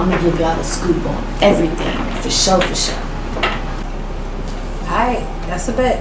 I'm gonna give y'all a scoop on everything, for sure, for sure. Alright, that's a bet.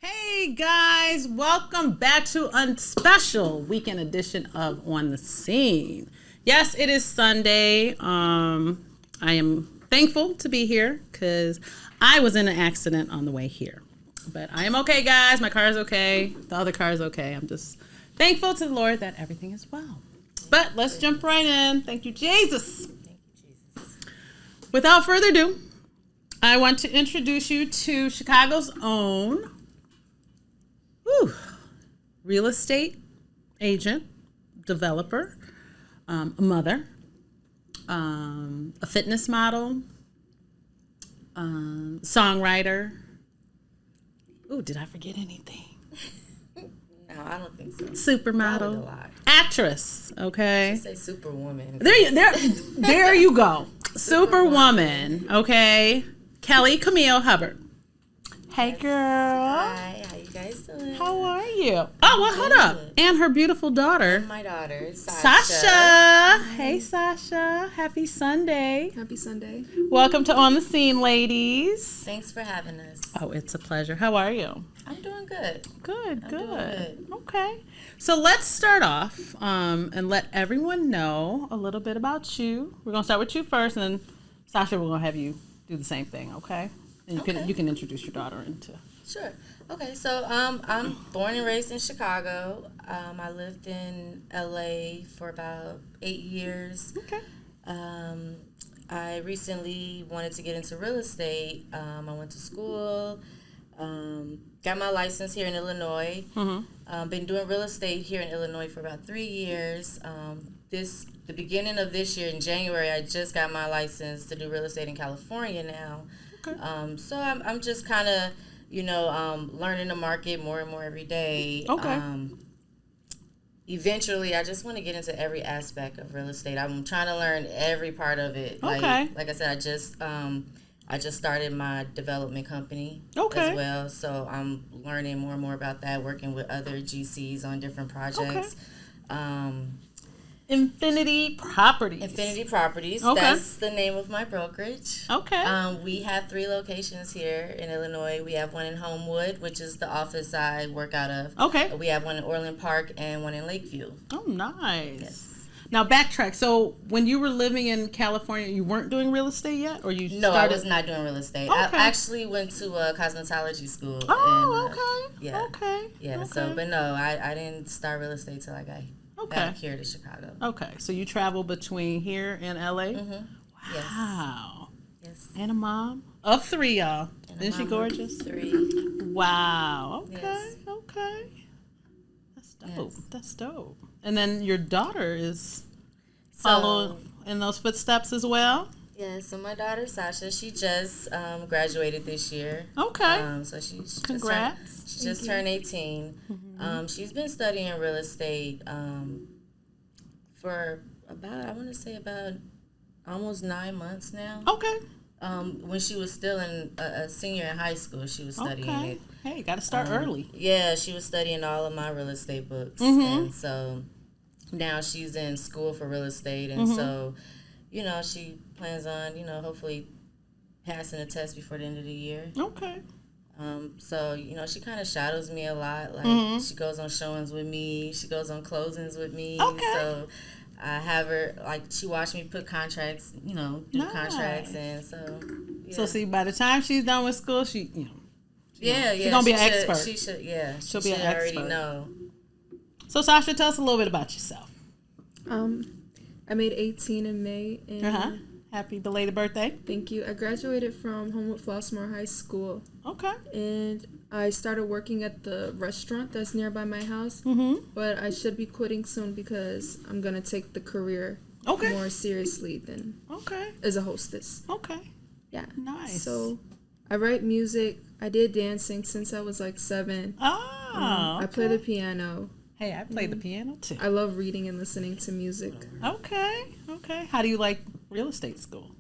Hey guys, welcome back to a special weekend edition of On the Scene. Yes, it is Sunday. I am thankful to be here because I was in an accident on the way here. But I am okay, guys. My car is okay. The other car is okay. I'm just thankful to the Lord that everything is well. But let's jump right in. Thank you, Jesus. Without further ado, I want to introduce you to Chicago's own real estate agent, developer, a mother, a fitness model, songwriter. Ooh, did I forget anything? No, I don't think so. Supermodel, actress. Okay. Just say superwoman. There you go. Superwoman. Okay. Kelli, Camille, Hubbard. Hey, girl. Hi, how you guys doing? How are you? Oh, well, hold up. And her beautiful daughter. And my daughter, Sasha. Sasha. Hey, Sasha. Happy Sunday. Happy Sunday. Welcome to On the Scene, ladies. Thanks for having us. Oh, it's a pleasure. How are you? I'm doing good. Good. I'm doing good. Okay. So let's start off and let everyone know a little bit about you. We're going to start with you first, and then Sasha, we're going to have you do the same thing, okay? And you can introduce your daughter into. Sure. Okay, so I'm born and raised in Chicago. I lived in LA for about 8 years. Okay. I recently wanted to get into real estate. I went to school, got my license here in Illinois. Mm-hmm. Been doing real estate here in Illinois for about 3 years. The beginning of this year in January, I just got my license to do real estate in California now. Okay. So I'm just kind of, learning the market more and more every day. Okay. Eventually, I just want to get into every aspect of real estate. I'm trying to learn every part of it. Okay. Like I said, I just started my development company as well. So I'm learning more and more about that, working with other GCs on different projects. Okay. Infinity Properties. Infinity Properties. Okay. That's the name of my brokerage. Okay. We have 3 locations here in Illinois. We have one in Homewood, which is the office I work out of. Okay. We have one in Orland Park and one in Lakeview. Oh, nice. Yes. Now, backtrack. So, when you were living in California, you weren't doing real estate yet? Or you No, I was not doing real estate. Okay. I actually went to a cosmetology school. Oh, okay. Yeah. Okay. Yeah, okay. So, but no, I didn't start real estate till I got back here to Chicago. Okay, so you travel between here and LA? Mm-hmm. Wow. Yes. And a mom of 3, y'all. Isn't she gorgeous? 3. Wow. Okay. Yes. Okay. That's dope. Yes. That's dope. And then your daughter is following in those footsteps as well? Yeah, so my daughter, Sasha, she just graduated this year. Okay. So she's Congrats. She just turned 18. Mm-hmm. She's been studying real estate for about almost 9 months now. Okay. When she was still a senior in high school, she was studying it. Hey, got to start early. Yeah, she was studying all of my real estate books. Mm-hmm. And so now she's in school for real estate. And so, she plans on, hopefully passing a test before the end of the year. Okay. So, she kind of shadows me a lot. Like, she goes on showings with me. She goes on closings with me. Okay. So, I have her, she watched me put contracts, do nice. contracts. And so, yeah. So, see, by the time she's done with school, she's going to be an expert. She should, yeah. She'll be an expert. Already know. So, Sasha, tell us a little bit about yourself. I made 18 in May. And Happy belated birthday. Thank you. I graduated from Homewood Flossmoor High School. Okay. And I started working at the restaurant that's nearby my house. Mm-hmm. But I should be quitting soon because I'm going to take the career more seriously than as a hostess. Okay. Yeah. Nice. So I write music. I did dancing since I was like 7. Oh. I play the piano. Hey, I play the piano too. I love reading and listening to music. Okay. How do you like real estate school?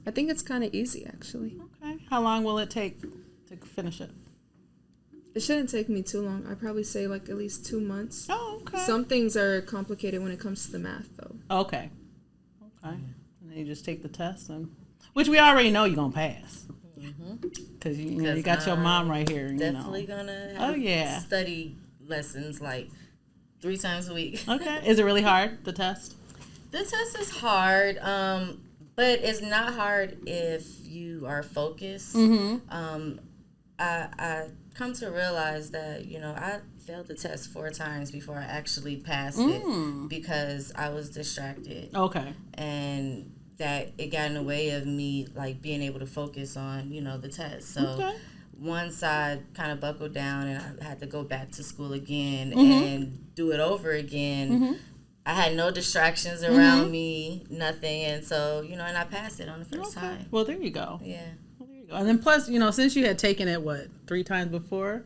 I think it's kind of easy, actually. Okay. How long will it take to finish it? It shouldn't take me too long. I'd probably say like at least 2 months. Oh, okay. Some things are complicated when it comes to the math, though. Okay. Okay. And then you just take the test, which we already know you're going to pass. Because you got your mom right here. Definitely gonna have study lessons like 3 times a week. Okay. Is it really hard, the test? The test is hard, but it's not hard if you are focused. I come to realize that, I failed the test 4 times before I actually passed it because I was distracted. Okay. And that it got in the way of me like being able to focus on, the test. So once I kind of buckled down and I had to go back to school again and do it over again, I had no distractions around me, nothing. And so, and I passed it on the first time. Well, there you go. Yeah. Well, there you go. And then plus, since you had taken it, 3 times before?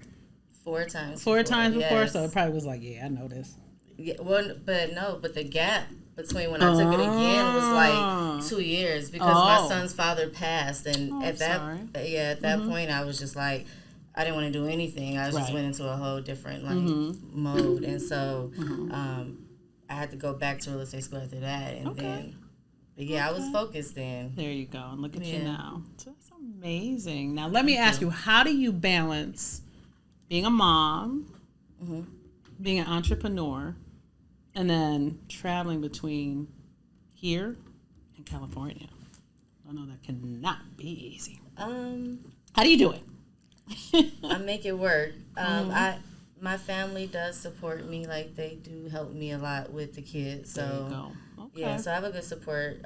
4 times. 4 times before, yes. so it probably was like, yeah, I know this. Yeah, well, but the gap between when I took it again was like 2 years because my son's father passed, and at that point I was just like, I didn't want to do anything. I just went into a whole different mode, and so I had to go back to real estate school after that, and then. But yeah, I was focused then. There you go, and look at you now. So that's amazing. Now let me ask you, how do you balance being a mom, being an entrepreneur, and then traveling between here and California? I know that cannot be easy. How do you do it? I make it work. My family does support me. Like, they do help me a lot with the kids. So, there you go. Okay. Yeah, so I have a good support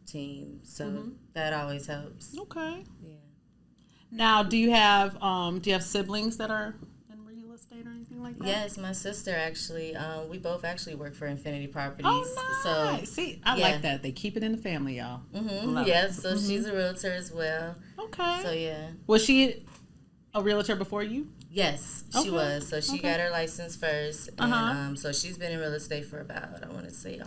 team. So that always helps. Okay. Yeah. Now, do you have siblings that are in real estate or anything like that? Yes, my sister actually. We both actually work for Infinity Properties. Oh, nice. So, see, I like that. They keep it in the family, y'all. Yeah, so she's a realtor as well. Okay. So, yeah. Was she a realtor before you? Yes, she was. So she got her license first, and so she's been in real estate for about, I want to say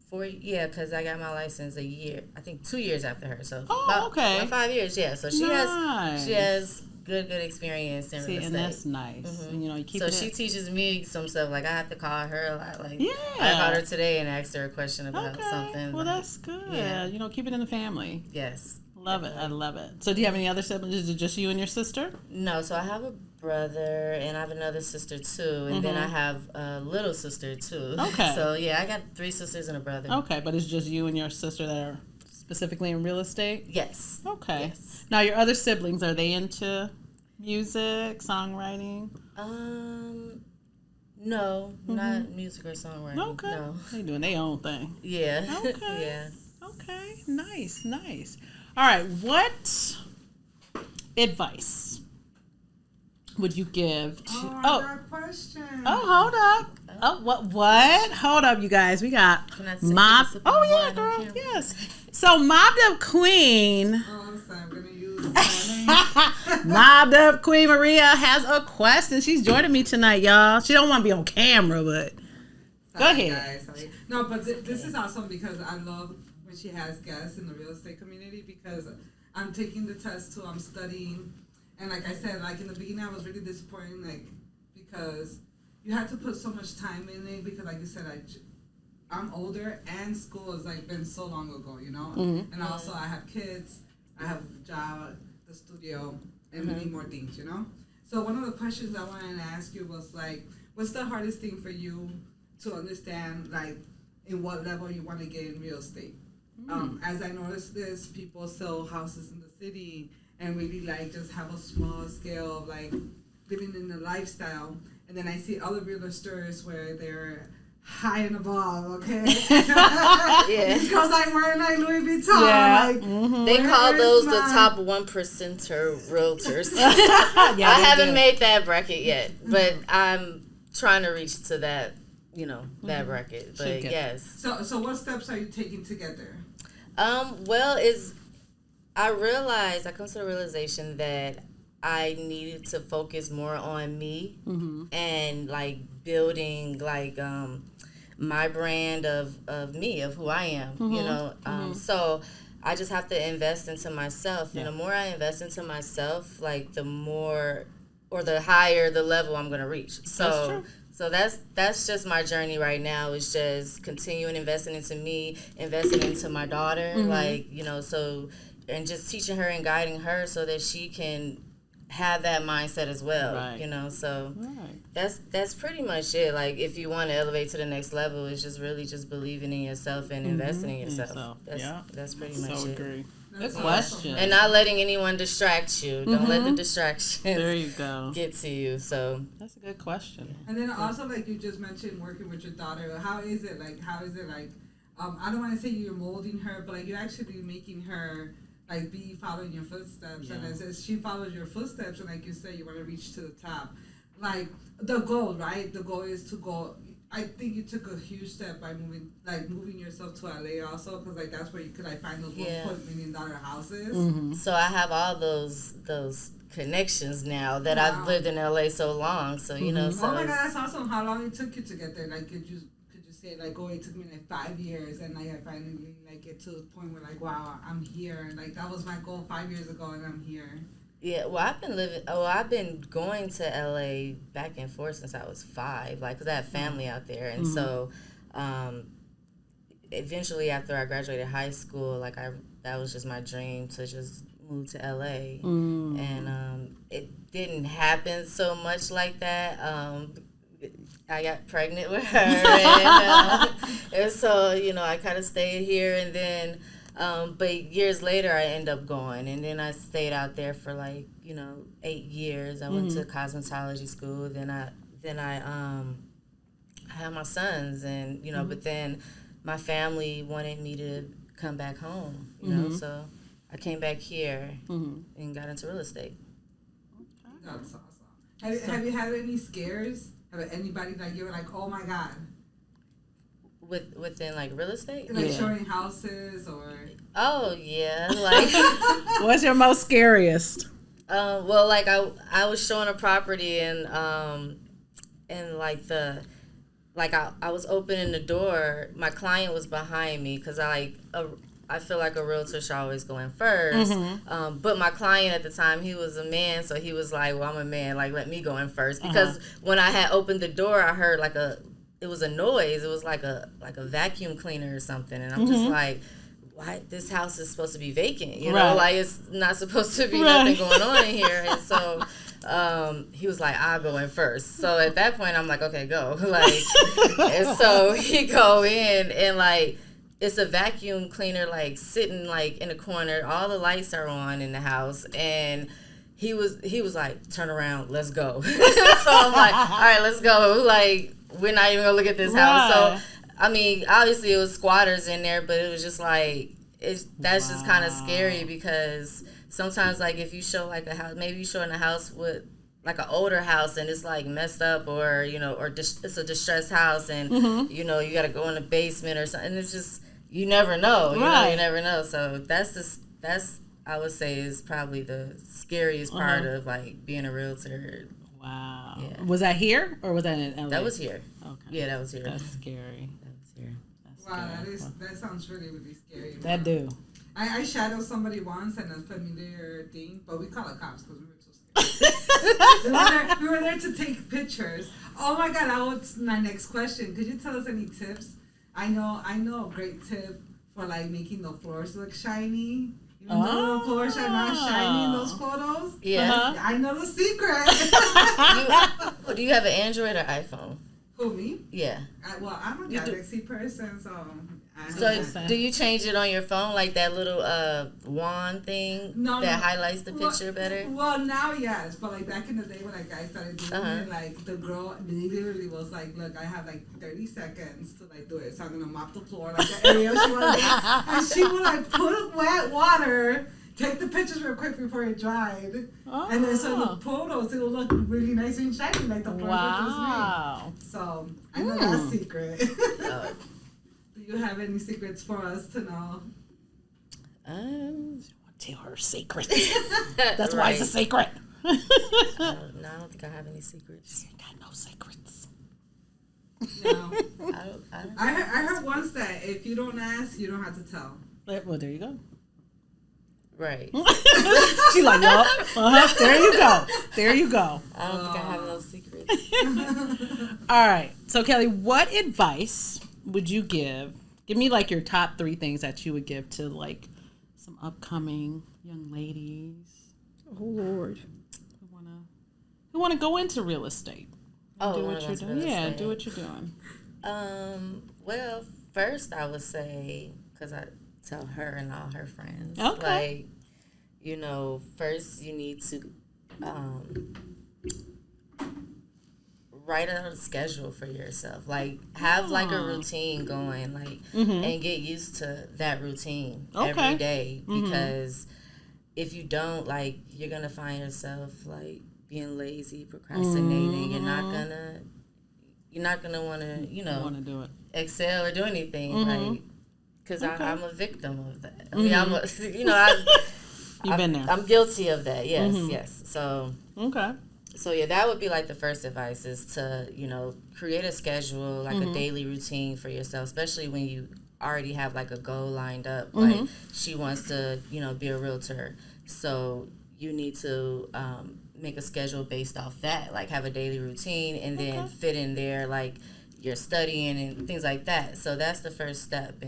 4. Yeah, because I got my license a year. I think 2 years after her. So about 5 years. Yeah, so she has good experience in real estate. And that's nice. And, you keep. So she teaches me some stuff. Like, I have to call her a lot. Like, I called her today and asked her a question about something. Well, that's good. Yeah. Keep it in the family. Yes. Love it. I love it. So do you have any other siblings? Is it just you and your sister? No, so I have a brother and I have another sister too. And then I have a little sister too. Okay. So yeah, I got 3 sisters and a brother. Okay, but it's just you and your sister that are specifically in real estate? Yes. Okay. Yes. Now your other siblings, are they into music, songwriting? No, not music or songwriting. Okay. No. They doing their own thing. Yeah. Okay. Yeah. Okay. Nice. All right. What advice would you give to? I got a question. Hold up. Oh, what? Hold up, you guys. We got Mob. Oh yeah, girl. Yes. So Mobbed Up Queen. Oh, so I'm gonna use my name. Mobbed Up Queen Maria has a question. She's joining me tonight, y'all. She don't want to be on camera, but go ahead. Guys, sorry. No, but this is awesome because I love when she has guests in the real estate community because I'm taking the test too. I'm studying, and like I said, like in the beginning, I was really disappointed, like because you had to put so much time in it because, like you said, I'm older and school has like been so long ago, and also I have kids, I have a job, the studio, and many more things, So one of the questions I wanted to ask you was like, what's the hardest thing for you to understand, like, in what level you want to get in real estate? As I noticed this, people sell houses in the city and really like just have a small scale of like living in the lifestyle. And then I see other realtors where they're high and above, okay? Yeah. Because I'm wearing like Louis Vuitton. Yeah. Like, They call those the top 1%er realtors. Yeah, I haven't made that bracket yet, but I'm trying to reach to that, that bracket. But yes. So what steps are you taking to get there? I come to the realization that I needed to focus more on me and like building like my brand of me, of who I am, you know. So I just have to invest into myself. And the more I invest into myself, like the more or the higher the level I'm going to reach. So that's just my journey right now, is just continuing investing into me, investing into my daughter, like, you know, so, and just teaching her and guiding her so that she can have that mindset as well, you know. So that's pretty much it. Like, if you want to elevate to the next level, it's just really just believing in yourself and investing in yourself. That's pretty much it. Agree. Good question. And not letting anyone distract you. Don't let the distractions there you go. get to you. So that's a good question. And then also, like you just mentioned, working with your daughter. How is it like? I don't want to say you're molding her, but like you're actually making her like be following your footsteps. And as she follows your footsteps, and like you said, you want to reach to the top. Like the goal, right? The goal is to go. I think you took a huge step by moving yourself to LA also, because like that's where you could find those $1 million houses. So I have all those connections now that I've lived in LA so long. So you know. So oh my God, that's awesome! How long it took you to get there? Like, could you say like, oh, it took me like 5 years, and like I finally like get to the point where like, wow, I'm here, and like that was my goal 5 years ago, and I'm here. Yeah, well, I've been going to LA back and forth since I was 5, like, 'cause I have family out there. And so, eventually after I graduated high school, like, that was just my dream to just move to LA. And, it didn't happen so much like that. I got pregnant with her, and so, you know, I kind of stayed here, and then, but years later, I ended up going, and then I stayed out there for like, you know, 8 years. I went to cosmetology school. Then I had my sons, and you know, but then my family wanted me to come back home, you know, so I came back here and got into real estate. That's awesome. Have you had any scares? Have anybody like you were like, oh my God? Within like real estate, like showing houses or oh yeah, like what's your most scariest? Well, like I was showing a property, and like I was opening the door. My client was behind me, because I feel like a realtor should always go in first. But my client at the time, he was a man, so he was like, well, I'm a man, like let me go in first, because when I had opened the door, I heard like it was a noise. It was like a vacuum cleaner or something. And I'm just like, why? This house is supposed to be vacant. You know, like it's not supposed to be nothing going on in here. And so he was like, I'll go in first. So at that point, I'm like, okay, go. Like, and so he go in, and like, it's a vacuum cleaner, like sitting like in a corner. All the lights are on in the house. And he was like, turn around, let's go. So I'm like, all right, let's go. Like, we're not even gonna look at this house. So, I mean, obviously it was squatters in there, but it was just like, that's just kind of scary, because sometimes like if you show like a house, maybe you show in a house with like an older house and it's like messed up, or you know, or it's a distressed house, and you know, you got to go in the basement or something. It's just, you never know. You know, you never know. So that's I would say is probably the scariest part of like being a realtor. Wow. Yeah. Was that here or was that in LA? That was here. Okay. Yeah, that was here. That's scary. That was here. Wow, that sounds really, really scary. That do. I shadowed somebody once in a familiar thing, but we call it cops because we were too scared. we were there to take pictures. Oh my God, that was my next question. Could you tell us any tips? I know a great tip for like making the floors look shiny. Even though the floors are not shiny in those photos. Yeah. I know the secret. Do you have an Android or iPhone? Who, me? Yeah. I'm a Galaxy person, so... So do you change it on your phone, like that little wand thing that highlights the picture better? Well, now yes, but like back in the day when like I started doing it, like the girl literally was like, "Look, I have like 30 seconds to like do it, so I'm gonna mop the floor like the area she wanted, and she would like put wet water." Take the pictures real quick before it dried. And then so the photos, it will look really nice and shiny, like the floors were just made. So I know that secret. Do you have any secrets for us to know? Tell her secrets. That's why it's a secret. No, I don't think I have any secrets. You ain't got no secrets. No. I heard once that if you don't ask, you don't have to tell. Well, there you go. Right. She's like, yup. There you go. There you go. I don't think I have no secrets. All right. So, Kelli, what advice would you give? Give me like your top 3 things that you would give to like some upcoming young ladies. Oh Lord. Who wanna go into real estate? Oh, do what you're doing. Yeah, do what you're doing. Well, first I would say, because I tell her and all her friends, okay. like, first you need to write out a schedule for yourself. Like, have like a routine going, like, and get used to that routine every day. Because if you don't, like, you're gonna find yourself like being lazy, procrastinating. You're not gonna want to, want to do it, excel or do anything, like, because I'm a victim of that. I mean, you've been there. I'm guilty of that. Yes, yes. So okay. So yeah, that would be like the first advice, is to create a schedule, like a daily routine for yourself, especially when you already have like a goal lined up. Like, she wants to be a realtor, so you need to make a schedule based off that, like have a daily routine, and then fit in there like you're studying and things like that. So that's the first step,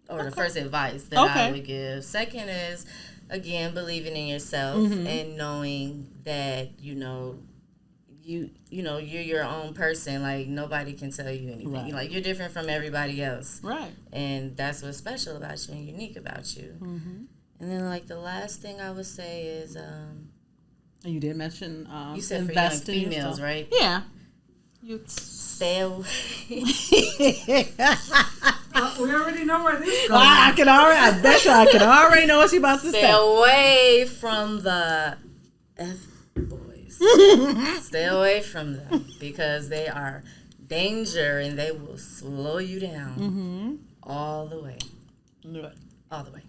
or the first advice that I would give. Second is, again, believing in yourself and knowing that you're your own person. Like, nobody can tell you anything. Right. Like, you're different from everybody else, Right. and that's what's special about you and unique about you. And then, like, the last thing I would say is, you did mention you said invest for young in females, yourself. right? Yeah. Stay away. We already know where this is going. I bet you I can already know what she's about to say. Stay away from the F boys. Stay away from them, because they are danger and they will slow you down all the way. All the way.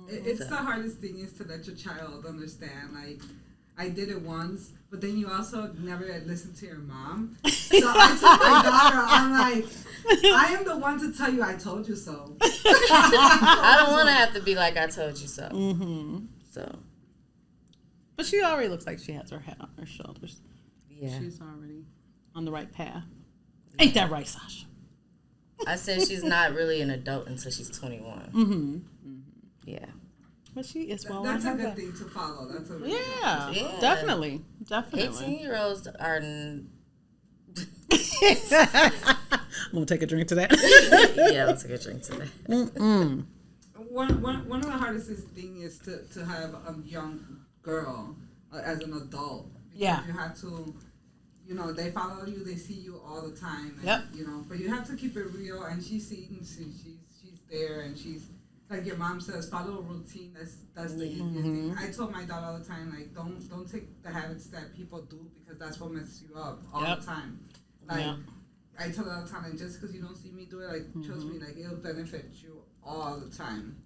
It's the hardest thing is to let your child understand, like, I did it once, but then you also never listen to your mom. So I told my daughter, I'm like, I am the one to tell you I told you so. I don't want to have to be like, I told you so. So. But she already looks like she has her head on her shoulders. Yeah. She's already on the right path. Ain't that right, Sasha? I said she's not really an adult until she's 21. Yeah. But she is well. That's a good thing to follow. That's a really yeah, definitely. 18-year-olds are. I'm gonna take a drink to that. Yeah, let's take a drink to that. One of the hardest things is to have a young girl as an adult. Yeah. You have to, they follow you, they see you all the time. And, yep. But you have to keep it real, and she's seeing, she's there, and she's. Like your mom says, follow a routine. That's the easiest thing. I told my daughter all the time, like, don't take the habits that people do, because that's what messes you up all the time. Like, I tell her all the time, like, just because you don't see me do it, like, trust me, like, it'll benefit you all the time.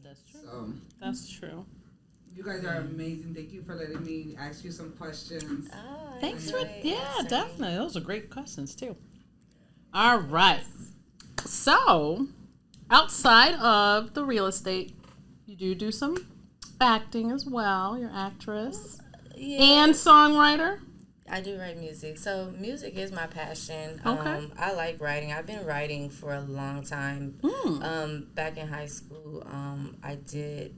That's true. So that's true. You guys are amazing. Thank you for letting me ask you some questions. Thanks for definitely. Those are great questions too. All right. So, outside of the real estate, you do some acting as well. You're an actress and songwriter. I do write music. So music is my passion. Okay. I like writing. I've been writing for a long time. Back in high school, I did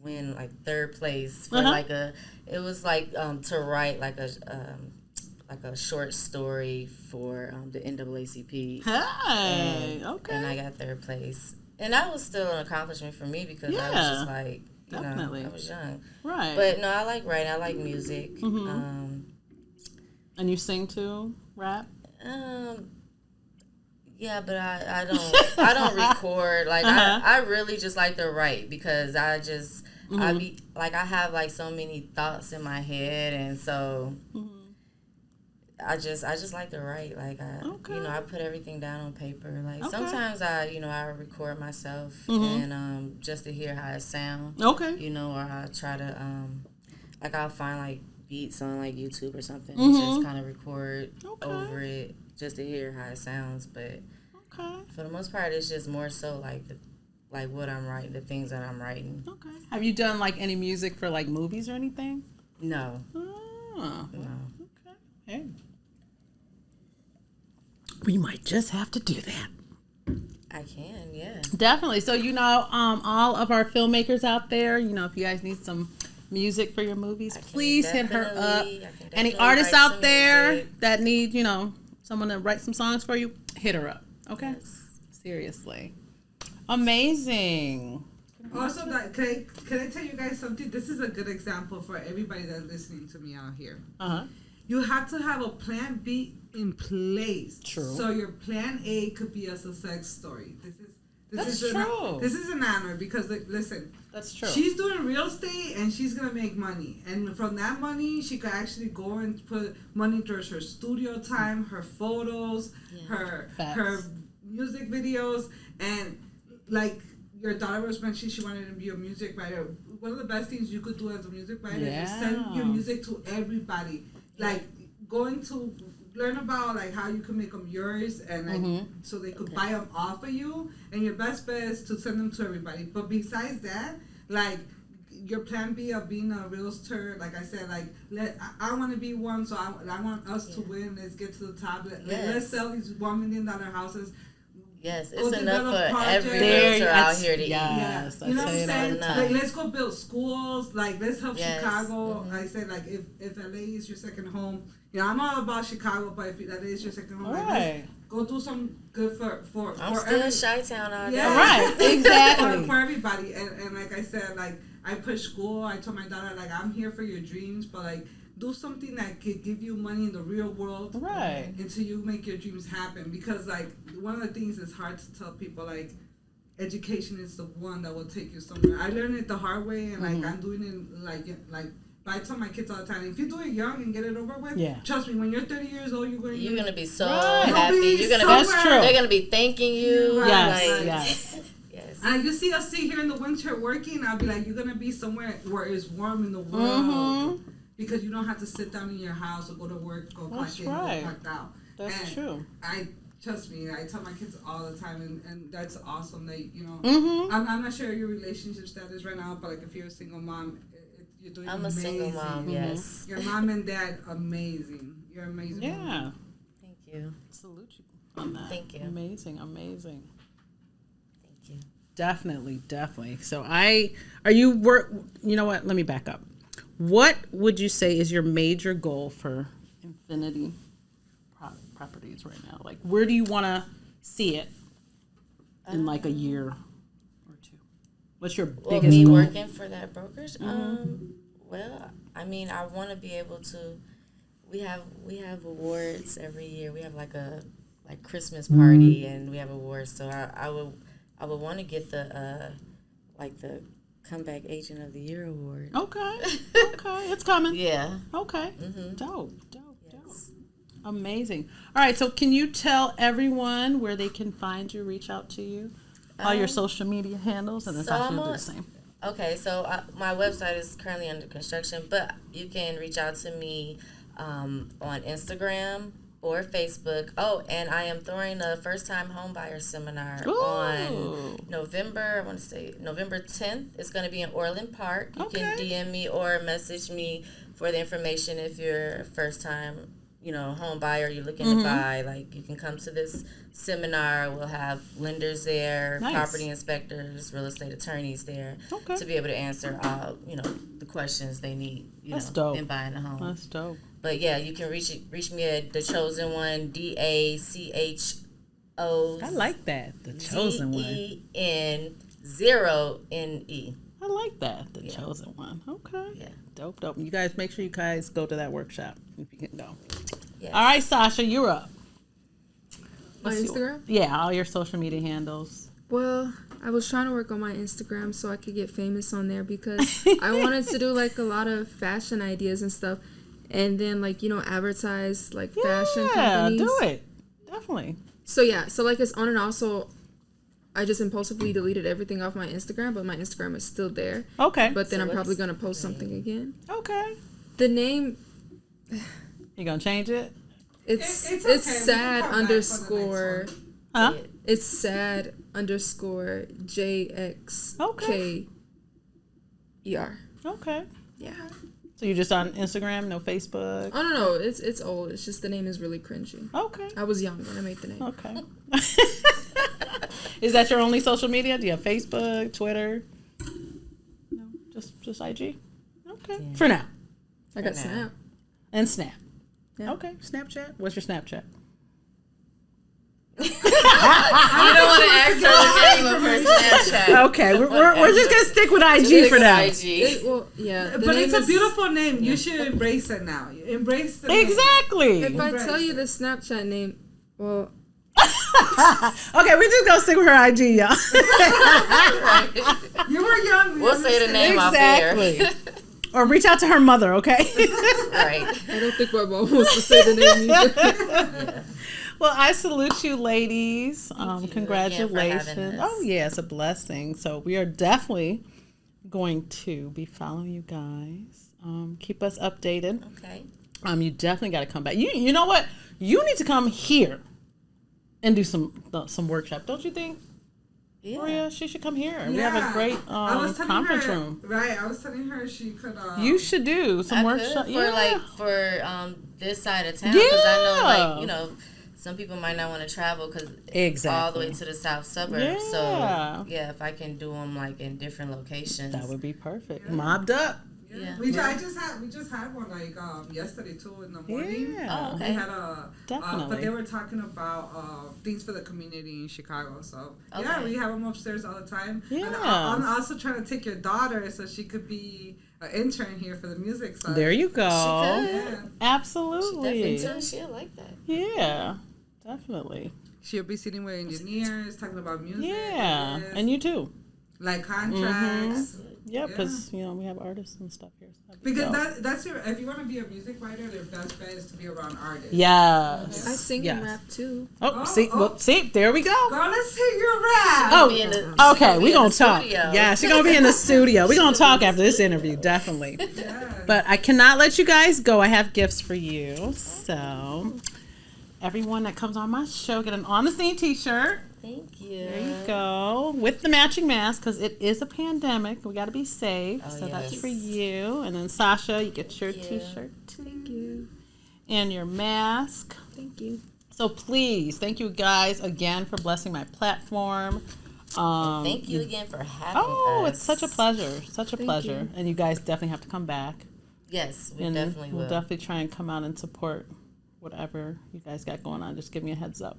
win like 3rd place for to write like a short story for the NAACP. Hey, okay. And I got 3rd place. And that was still an accomplishment for me, because I was just like, I was young. Right. But no, I like writing. I like music. And you sing too? Rap? Yeah, but I don't record. Like, I really just like to write, because I just, I have like so many thoughts in my head, and so I just like to write. Like, I put everything down on paper. Like, sometimes I record myself and just to hear how it sounds. Okay. Or I try to I'll find like beats on like YouTube or something, and just kind of record over it. just to hear how it sounds. But Okay. for the most part, it's just more so like what I'm writing, the things that I'm writing. Okay. Have you done like any music for like movies or anything? No. Oh. No. Okay. Hey. We might just have to do that. I can, yeah. Definitely. So, all of our filmmakers out there, if you guys need some music for your movies, please hit her up. Any artists out there that need, someone to write some songs for you, hit her up. Okay? Yes. Seriously. Amazing. Also, can I tell you guys something? This is a good example for everybody that's listening to me out here. Uh-huh. You have to have a plan B in place. True. So your plan A could be a success story. That's true. This is an honor because, listen. That's true. She's doing real estate and she's going to make money. And from that money, she could actually go and put money towards her studio time, her photos, her music videos. And like your daughter was mentioning, she wanted to be a music writer. One of the best things you could do as a music writer is send your music to everybody. Like going to learn about like how you can make them yours and like so they could buy them off of you. And your best bet is to send them to everybody. But besides that, like your plan B of being a realtor, like I said, like I want to be one, so I want us to win. Let's get to the top. Let's sell these $1 million houses. Yes, it's enough for every realtor out here to eat. Yes, you know what I'm saying? Like, let's go build schools. Like, let's help Chicago. Mm-hmm. I said, like, if LA is your second home, I'm all about Chicago, but if LA is your second home, like, let's go do some good for I'm still Chi-Town all day. Yeah. Right, exactly. for everybody. And like I said, like, I push school. I told my daughter, like, I'm here for your dreams, but, like, do something that could give you money in the real world, right? Until you make your dreams happen. Because like one of the things that's hard to tell people, like education is the one that will take you somewhere. I learned it the hard way, and like I'm doing it like. But I tell my kids all the time, if you do it young and get it over with, trust me, when you're 30 years old, you're gonna be so happy. You're gonna That's true. They're gonna be thanking you. Right. Yes. And you see us here in the winter working, I'll be like, you're gonna be somewhere where it's warm in the world. Because you don't have to sit down in your house or go to work, go clock in, go clock out. That's true. Trust me, I tell my kids all the time, and that's awesome that, I'm not sure your relationship status right now, but like if you're a single mom, you're doing amazing. I'm a single mom, yes. Your mom and dad, amazing. You're amazing. Yeah. Mom. Thank you. Salute you on that. Thank you. Amazing. Thank you. Definitely. So you know what? Let me back up. What would you say is your major goal for Infinity Properties right now? Like, where do you want to see it in like a year or two? What's your biggest goal? Working for that brokerage? Well, I mean, I want to be able to. We have awards every year. We have like a Christmas party, and we have awards. So I would want to get the the Comeback Agent of the Year award. Okay, it's coming. Yeah. Okay. Dope. Amazing. All right, so can you tell everyone where they can find you, reach out to you, all your social media handles, and then Sasha will do the same. Okay, so my website is currently under construction, but you can reach out to me on Instagram or Facebook. Oh, and I am throwing a first-time homebuyer seminar on November 10th. It's going to be in Orland Park. You can DM me or message me for the information if you're a first-time, home buyer, you're looking to buy. Like, you can come to this seminar. We'll have lenders there, property inspectors, real estate attorneys there to be able to answer all, the questions they need, in buying a home. That's dope. But yeah, you can reach me at The Chosen One, DACHO. I like that. The Chosen One. ZEN0NE. I like that. The Chosen One. Okay. Yeah. Dope. You guys, make sure you guys go to that workshop if you can go. Yes. All right, Sasha, you're up. On Instagram? Yeah, all your social media handles. Well, I was trying to work on my Instagram so I could get famous on there because I wanted to do like a lot of fashion ideas and stuff. And then advertise fashion companies. Yeah, do it. Definitely. So it's on and off. So I just impulsively deleted everything off my Instagram, but my Instagram is still there. Okay. But then I'm probably going to post something again. Okay. The name... You going to change it? It's It's okay. We can sad come back for the next underscore. one. Huh? It's sad underscore JXKER. Okay. Yeah. Okay. So you're just on Instagram, no Facebook? Oh no, it's old. It's just the name is really cringy. Okay. I was young when I made the name. Okay. Is that your only social media? Do you have Facebook, Twitter? No, just IG? Okay. Yeah. For now. I got now. Snap. And Snap. Yeah. Okay. Snapchat? What's your Snapchat? You don't want to ask her the name of her Snapchat. Okay, we're just gonna stick with IG Just for now. IG. Well, yeah. the But name it's a is- beautiful name. You should embrace it now. Embrace the name. Exactly. If I Embrace tell you it. the Snapchat name, well, Okay, we're just gonna stick with her IG, y'all. You were young. We'll say the name off Exactly. air. Or reach out to her mother, okay? Right. I don't think my mom wants to say the name either. Well, I salute you, ladies. you again for Congratulations. having us. Oh, yeah, it's a blessing. So we are definitely going to be following you guys. Keep us updated. Okay. You definitely got to come back. You know what? You need to come here and do some workshop, don't you think? Yeah. Maria, she should come here. We have a great I was telling conference her, room. Right, I was telling her she could. You should do some I workshop. could Yeah. for this side of town because I Yeah. know some people might not want to travel because Exactly. all the way to the south suburbs. Yeah. So yeah, if I can do them like in different locations, That would be perfect. Mobbed up. Yeah. We just had one like yesterday too in the morning. Yeah. Oh, They okay. had a Definitely. but they were talking about things for the community in Chicago. So yeah, Okay. we have them upstairs all the time. Yeah. And I'm also trying to take your daughter so she could be an intern here for the music side. There you go. She could. Yeah. Absolutely. Definitely, she'll like that. Yeah, definitely. She'll be sitting with engineers talking about music. Yeah, ideas, and you too. like contracts. Yeah, because we have artists and stuff here. So that'd be Because dope. that's your, if you want to be a music writer, their best bet is to be around artists. Yes. I sing yes. and rap too. Oh, see, there we go. Girl, let's hear your rap. Oh, Be in the- okay, she gonna we be in gonna the talk. studio. Yeah, she's gonna be in the studio. We gonna talk after this interview, definitely. Yeah. But I cannot let you guys go. I have gifts for you. So, everyone that comes on my show get an On the Scene T-shirt. Thank you. There you go, with the matching mask because it is a pandemic. We got to be safe. Oh, So that's yes. for you. And then Sasha, you get your Thank you. T-shirt too. Thank you. And your mask. Thank you. So please, thank you guys again for blessing my platform. Thank you again for having us. Oh, it's such a pleasure. Such a Thank pleasure. you. And you guys definitely have to come back. Yes, we And definitely we'll will. definitely try and come out and support whatever you guys got going on. Just give me a heads up.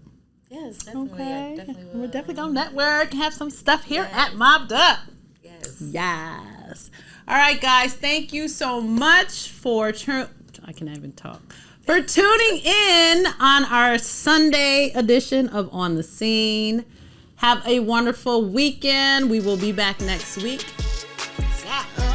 Yes, definitely. Okay. I definitely will. We're definitely going to network and have some stuff here Yes. at Mobbed Up. Yes. Yes. All right, guys. Thank you so much for I can't even talk. For tuning in on our Sunday edition of On the Scene. Have a wonderful weekend. We will be back next week. Peace out.